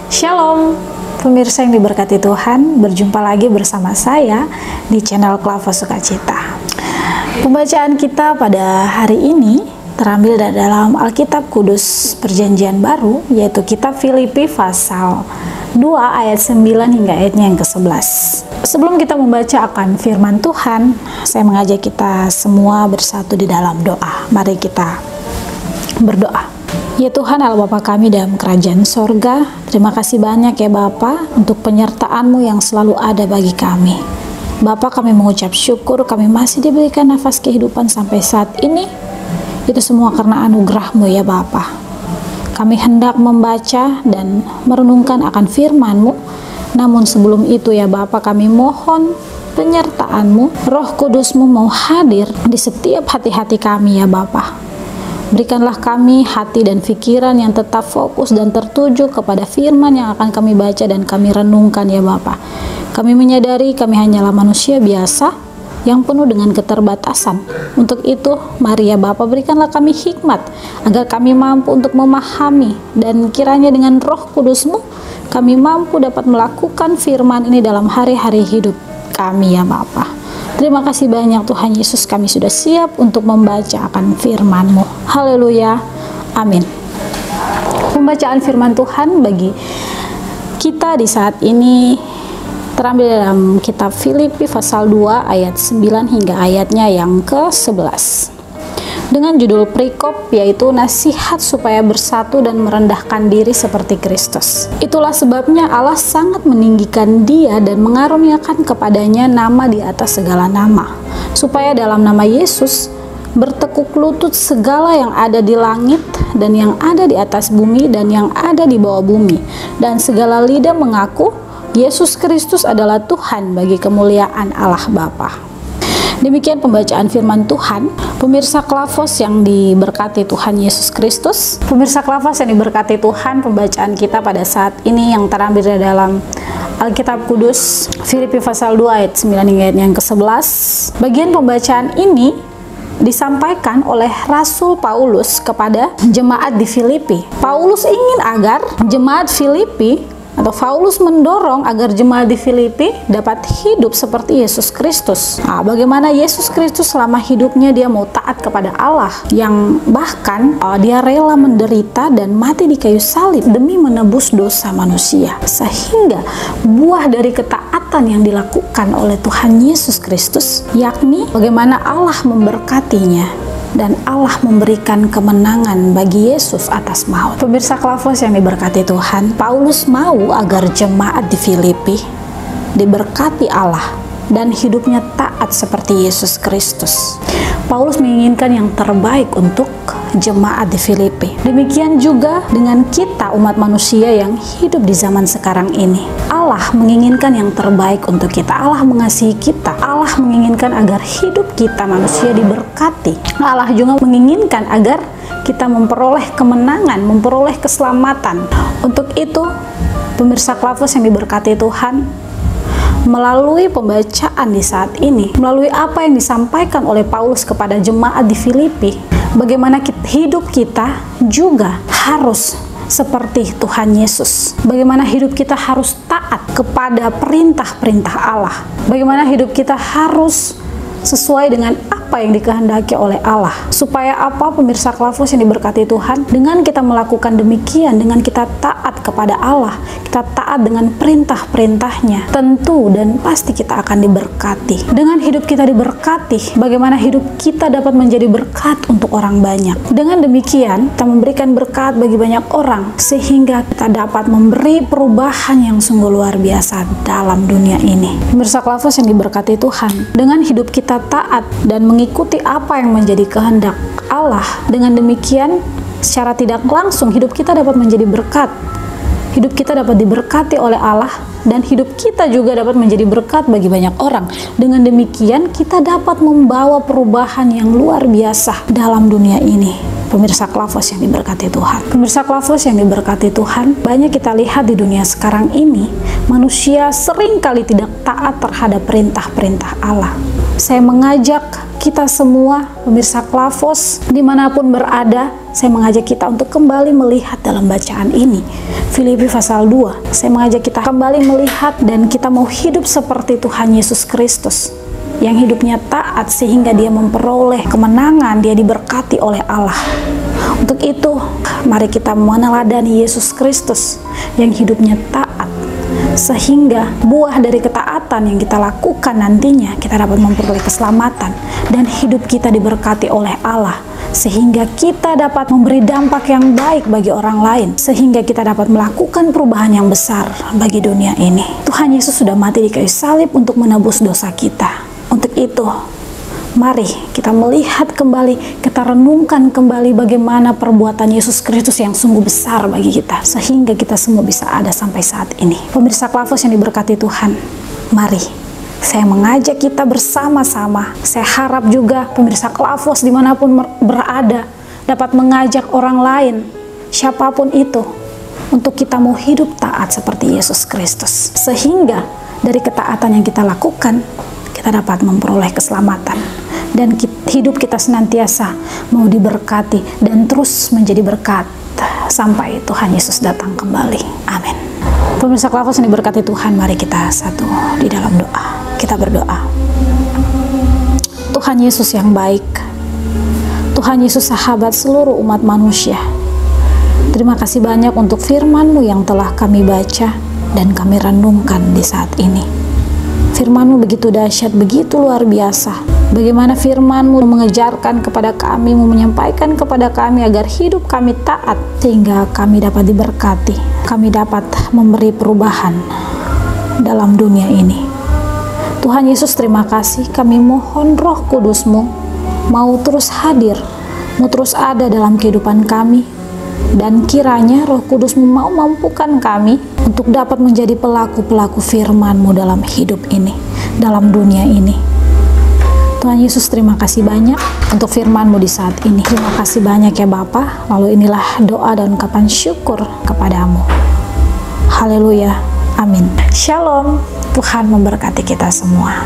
Shalom, pemirsa yang diberkati Tuhan, berjumpa lagi bersama saya di channel Klavos Sukacita. Pembacaan kita pada hari ini terambil dari dalam Alkitab Kudus Perjanjian Baru, yaitu kitab Filipi pasal 2 ayat 9 hingga ayatnya yang ke-11. Sebelum kita membaca akan firman Tuhan, saya mengajak kita semua bersatu di dalam doa. Mari kita berdoa. Ya Tuhan Allah Bapa kami dalam kerajaan sorga, terima kasih banyak ya Bapa untuk penyertaan-Mu yang selalu ada bagi kami. Bapa, kami mengucap syukur kami masih diberikan nafas kehidupan sampai saat ini. Itu semua karena anugerah-Mu ya Bapa. Kami hendak membaca dan merenungkan akan firman-Mu. Namun sebelum itu ya Bapa, kami mohon penyertaan-Mu, Roh Kudus-Mu mau hadir di setiap hati-hati kami ya Bapa. Berikanlah kami hati dan pikiran yang tetap fokus dan tertuju kepada firman yang akan kami baca dan kami renungkan ya Bapa. Kami menyadari kami hanyalah manusia biasa yang penuh dengan keterbatasan. Untuk itu, mari ya Bapa, berikanlah kami hikmat agar kami mampu untuk memahami, dan kiranya dengan Roh Kudus-Mu kami mampu dapat melakukan firman ini dalam hari-hari hidup kami ya Bapa. Terima kasih banyak Tuhan Yesus, kami sudah siap untuk membaca akan firman-Mu. Haleluya, amin. Pembacaan firman Tuhan bagi kita di saat ini terambil dalam kitab Filipi pasal 2 ayat 9 hingga ayatnya yang ke-11. Dengan judul perikop yaitu nasihat supaya bersatu dan merendahkan diri seperti Kristus. Itulah sebabnya Allah sangat meninggikan Dia dan mengaruniakan kepadanya nama di atas segala nama, supaya dalam nama Yesus bertekuk lutut segala yang ada di langit dan yang ada di atas bumi dan yang ada di bawah bumi, dan segala lidah mengaku Yesus Kristus adalah Tuhan bagi kemuliaan Allah Bapa. Demikian pembacaan firman Tuhan. Pemirsa Klavos yang diberkati Tuhan Yesus Kristus, pemirsa Klavos yang diberkati Tuhan, pembacaan kita pada saat ini yang terambil dari dalam Alkitab Kudus Filipi pasal 2 ayat 9 hingga ayat yang ke-11. Bagian pembacaan ini disampaikan oleh Rasul Paulus kepada jemaat di Filipi. Paulus ingin agar jemaat Filipi, atau Paulus mendorong agar jemaat di Filipi dapat hidup seperti Yesus Kristus. Bagaimana Yesus Kristus selama hidupnya dia mau taat kepada Allah, yang bahkan dia rela menderita dan mati di kayu salib demi menebus dosa manusia. Sehingga buah dari ketaatan yang dilakukan oleh Tuhan Yesus Kristus, yakni bagaimana Allah memberkatinya dan Allah memberikan kemenangan bagi Yesus atas maut. Pemirsa Klavos yang diberkati Tuhan, Paulus mau agar jemaat di Filipi diberkati Allah dan hidupnya taat seperti Yesus Kristus. Paulus menginginkan yang terbaik untuk jemaat di Filipi. Demikian juga dengan kita umat manusia yang hidup di zaman sekarang ini. Allah menginginkan yang terbaik untuk kita. Allah mengasihi kita. Allah menginginkan agar hidup kita manusia diberkati. Allah juga menginginkan agar kita memperoleh kemenangan, memperoleh keselamatan. Untuk itu, pemirsa Klavos yang diberkati Tuhan, melalui pembacaan di saat ini, melalui apa yang disampaikan oleh Paulus kepada jemaat di Filipi, bagaimana hidup kita juga harus seperti Tuhan Yesus. Bagaimana hidup kita harus taat kepada perintah-perintah Allah. Bagaimana hidup kita harus sesuai dengan apa yang dikehendaki oleh Allah. Supaya apa, pemirsa Klavos yang diberkati Tuhan, dengan kita melakukan demikian, dengan kita taat kepada Allah, kita taat dengan perintah-perintahnya, tentu dan pasti kita akan diberkati. Dengan hidup kita diberkati, bagaimana hidup kita dapat menjadi berkat untuk orang banyak. Dengan demikian, kita memberikan berkat bagi banyak orang, sehingga kita dapat memberi perubahan yang sungguh luar biasa dalam dunia ini. Pemirsa Klavos yang diberkati Tuhan, dengan hidup kita taat dan mengikuti apa yang menjadi kehendak Allah, dengan demikian secara tidak langsung hidup kita dapat menjadi berkat. Hidup kita dapat diberkati oleh Allah dan hidup kita juga dapat menjadi berkat bagi banyak orang. Dengan demikian kita dapat membawa perubahan yang luar biasa dalam dunia ini. Pemirsa Klavos yang diberkati Tuhan. Pemirsa Klavos yang diberkati Tuhan, banyak kita lihat di dunia sekarang ini, manusia seringkali tidak taat terhadap perintah-perintah Allah. Saya mengajak kita semua, pemirsa Klavos, dimanapun berada, saya mengajak kita untuk kembali melihat dalam bacaan ini. Filipi pasal 2, saya mengajak kita kembali melihat dan kita mau hidup seperti Tuhan Yesus Kristus, yang hidupnya taat sehingga dia memperoleh kemenangan, dia diberkati oleh Allah. Untuk itu, mari kita meneladani Yesus Kristus yang hidupnya taat, sehingga buah dari ketaatan yang kita lakukan nantinya kita dapat memperoleh keselamatan dan hidup kita diberkati oleh Allah, sehingga kita dapat memberi dampak yang baik bagi orang lain, sehingga kita dapat melakukan perubahan yang besar bagi dunia ini. Tuhan Yesus sudah mati di kayu salib untuk menebus dosa kita. Untuk itu, mari kita melihat kembali, kita renungkan kembali bagaimana perbuatan Yesus Kristus yang sungguh besar bagi kita, sehingga kita semua bisa ada sampai saat ini. Pemirsa Klavos yang diberkati Tuhan, mari saya mengajak kita bersama-sama. Saya harap juga pemirsa Klavos dimanapun berada dapat mengajak orang lain, siapapun itu, untuk kita mau hidup taat seperti Yesus Kristus, sehingga dari ketaatan yang kita lakukan kita dapat memperoleh keselamatan dan hidup kita senantiasa mau diberkati dan terus menjadi berkat sampai Tuhan Yesus datang kembali. Amin. Pemirsa Klavos yang diberkati Tuhan, mari kita satu di dalam doa. Kita berdoa. Tuhan Yesus yang baik, Tuhan Yesus sahabat seluruh umat manusia, terima kasih banyak untuk firman-Mu yang telah kami baca dan kami renungkan di saat ini. Firman-Mu begitu dahsyat, begitu luar biasa. Bagaimana firman-Mu mengejarkan kepada kami, menyampaikan kepada kami agar hidup kami taat, sehingga kami dapat diberkati, kami dapat memberi perubahan dalam dunia ini. Tuhan Yesus, terima kasih. Kami mohon Roh Kudus-Mu mau terus hadir, mau terus ada dalam kehidupan kami, dan kiranya Roh Kudus-Mu mau mampukan kami untuk dapat menjadi pelaku-pelaku firman-Mu dalam hidup ini, dalam dunia ini. Tuhan Yesus, terima kasih banyak untuk firman-Mu di saat ini. Terima kasih banyak ya Bapa. Lalu inilah doa dan ungkapan syukur kepadamu. Haleluya. Amin. Shalom. Tuhan memberkati kita semua.